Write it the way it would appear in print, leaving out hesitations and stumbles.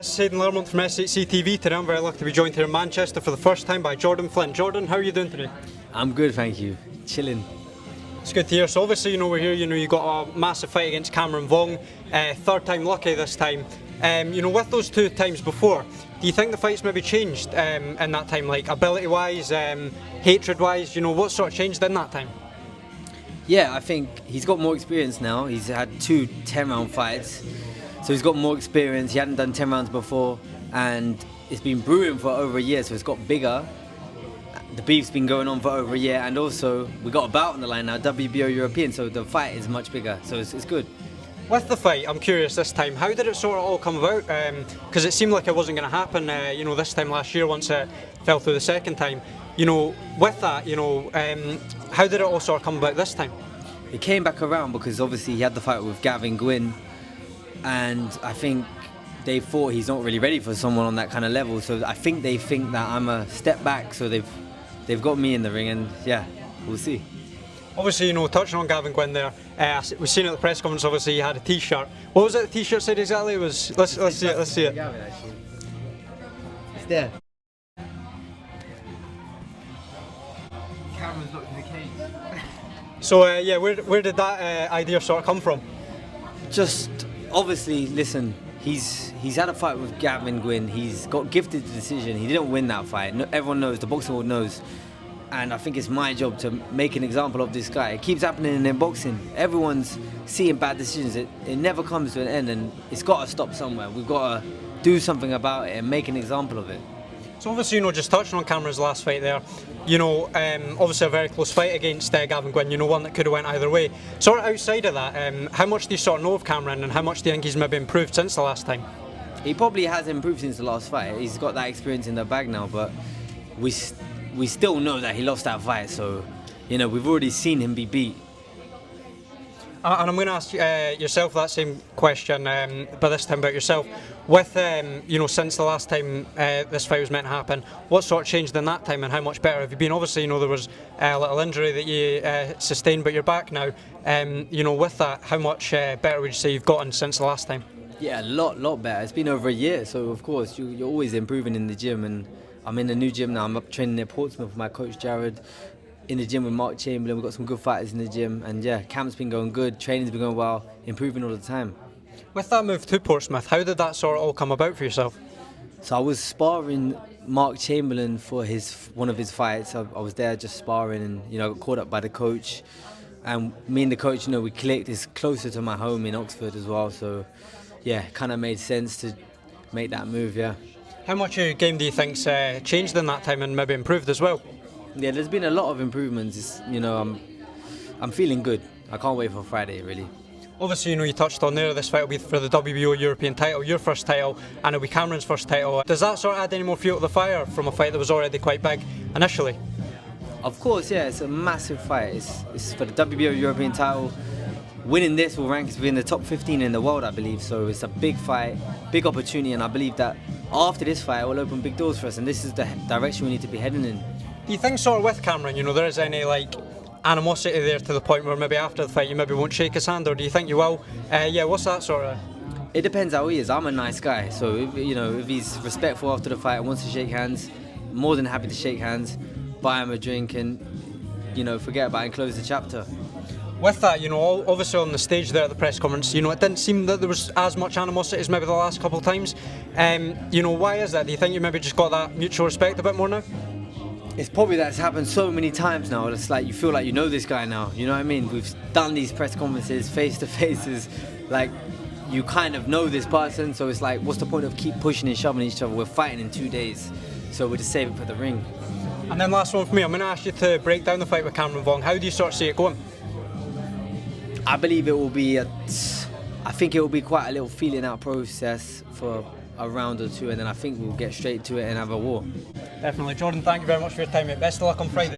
This is Hayden from S8CTV. Today I'm very lucky to be joined here in Manchester for the first time by Flynn. Jordan, how are you doing today? I'm good, thank you. Chilling. It's good to hear. So obviously, we're here, you got a massive fight against Vuong, third time lucky this time. With those two times before, do you think the fight's maybe changed in that time, like ability-wise, hatred-wise, what sort of changed in that time? Yeah, I think he's got more experience now. He's had two 10-round fights. So he's got more experience. He hadn't done 10 rounds before, and it's been brewing for over a year, so it's got bigger. The beef's been going on for over a year, and also we got a bout on the line now, WBO European, so the fight is much bigger, so it's good. With the fight, I'm curious this time, how did it sort of all come about? Because it seemed like it wasn't going to happen, this time last year once it fell through the second time. With that, how did it all sort of come about this time? It came back around because obviously he had the fight with Gavin Gwynn, and I think they thought he's not really ready for someone on that kind of level. So I think they think that I'm a step back. So they've got me in the ring, and yeah, we'll see. Obviously, touching on Gavin Gwynn there, we've seen at the press conference. Obviously, he had a T-shirt. What was it? The T-shirt said exactly. It was let's see it. Let's see it. Gavin, actually. It's there. Camera's not in the cage. So where did that idea sort of come from? Just obviously, listen, he's had a fight with Gavin Gwynn. He's got gifted the decision. He didn't win that fight. No, everyone knows, the boxing world knows. And I think it's my job to make an example of this guy. It keeps happening in boxing. Everyone's seeing bad decisions. It never comes to an end, and it's got to stop somewhere. We've got to do something about it and make an example of it. So obviously, just touching on Cameron's last fight there, obviously a very close fight against Gavin Gwynn, one that could have went either way. Sort of outside of that, how much do you sort of know of Cameron, and how much do you think he's maybe improved since the last time? He probably has improved since the last fight. He's got that experience in the bag now, but we still know that he lost that fight, so, we've already seen him be beat. And I'm going to ask yourself that same question, but this time about yourself. With, since the last time this fight was meant to happen, what sort of changed in that time, and how much better have you been? Obviously, there was a little injury that you sustained, but you're back now. With that, how much better would you say you've gotten since the last time? Yeah, a lot better. It's been over a year, so of course you're always improving in the gym, and I'm in a new gym now. I'm up training at Portsmouth with my coach Jared. In the gym with Mark Chamberlain, we've got some good fighters in the gym, and yeah, camp's been going good, training's been going well, improving all the time. With that move to Portsmouth, how did that sort of all come about for yourself? So I was sparring Mark Chamberlain for one of his fights. I was there just sparring, and got called up by the coach, and me and the coach, we clicked. It's closer to my home in Oxford as well, so yeah, kind of made sense to make that move. Yeah. How much of your game do you think's changed in that time and maybe improved as well? Yeah, there's been a lot of improvements. I'm feeling good. I can't wait for Friday, really. Obviously, you touched on there, this fight will be for the WBO European title, your first title, and it'll be Cameron's first title. Does that sort of add any more fuel to the fire from a fight that was already quite big initially? Of course, yeah, it's a massive fight. It's for the WBO European title. Winning this will rank us within the top 15 in the world, I believe. So it's a big fight, big opportunity, and I believe that after this fight, it will open big doors for us, and this is the direction we need to be heading in. Do you think sort of with Cameron, there is any animosity there to the point where maybe after the fight you maybe won't shake his hand, or do you think you will? What's that sort of? It depends how he is. I'm a nice guy, so if he's respectful after the fight and wants to shake hands, more than happy to shake hands, buy him a drink, and forget about it and close the chapter. With that, obviously on the stage there at the press conference, it didn't seem that there was as much animosity as maybe the last couple of times. Why is that? Do you think you maybe just got that mutual respect a bit more now? It's probably that it's happened so many times now. It's like you feel like you know this guy now. You know what I mean? We've done these press conferences, face to faces, like you kind of know this person. So it's like, what's the point of keep pushing and shoving each other? We're fighting in 2 days, so we're just saving for the ring. And then last one for me, I'm going to ask you to break down the fight with Cameron Vuong. How do you sort of see it going? I believe it will be I think it will be quite a little feeling out process for a round or two, and then I think we'll get straight to it and have a war. Definitely. Jordan, thank you very much for your time, mate. Best of luck on Friday.